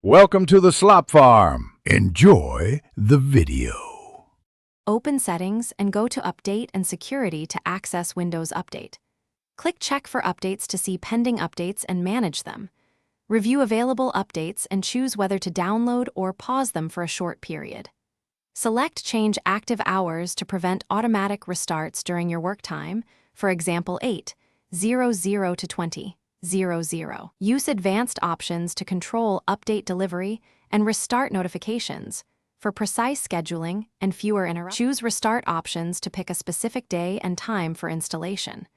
Welcome to the Slop Farm. Enjoy the video. Open Settings and go to Update and Security to access Windows Update. Click Check for updates to see pending updates and manage them. Review available updates and choose whether to download or pause them for a short period. Select Change Active Hours to prevent automatic restarts during your work time, for example 8:00 to 20:00. Use advanced options to control update delivery and restart notifications for precise scheduling and fewer interruptions. Choose Restart options to pick a specific day and time for installation.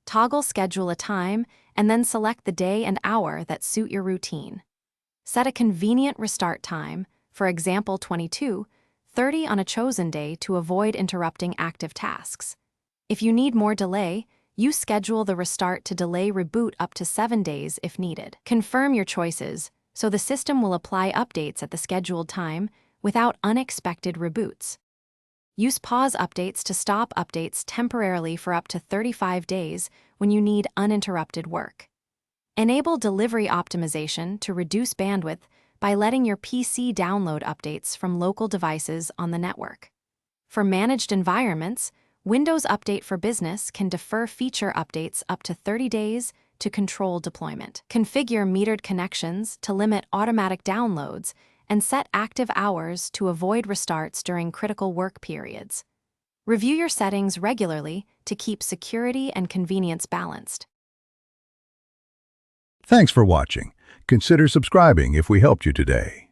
Toggle Schedule a time and then select the day and hour that suit your routine. Set a convenient restart time, for example 22:30 on a chosen day to avoid interrupting active tasks. If you need more delay, you schedule the restart to delay reboot up to 7 days if needed. Confirm your choices so the system will apply updates at the scheduled time without unexpected reboots. Use pause updates to stop updates temporarily for up to 35 days when you need uninterrupted work. Enable delivery optimization to reduce bandwidth by letting your PC download updates from local devices on the network. For managed environments, Windows Update for Business can defer feature updates up to 30 days to control deployment. Configure metered connections to limit automatic downloads and set active hours to avoid restarts during critical work periods. Review your settings regularly to keep security and convenience balanced. Thanks for watching. Consider subscribing if we helped you today.